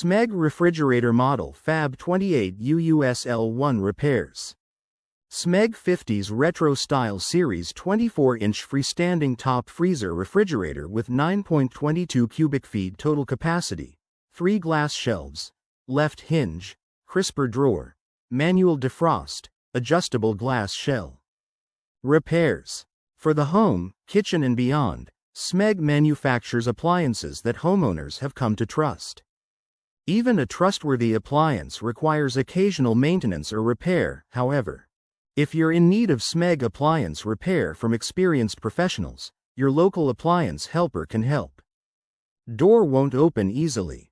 Smeg refrigerator model FAB28UUSL1 repairs. Smeg 50's Retro Style Series 24-inch freestanding top freezer refrigerator with 9.22 cubic feet total capacity, 3 glass shelves, left hinge, crisper drawer, manual defrost, adjustable glass shell. Repairs. For the home, kitchen and beyond, Smeg manufactures appliances that homeowners have come to trust. Even a trustworthy appliance requires occasional maintenance or repair, however. If you're in need of Smeg appliance repair from experienced professionals, your local appliance helper can help. Door won't open easily.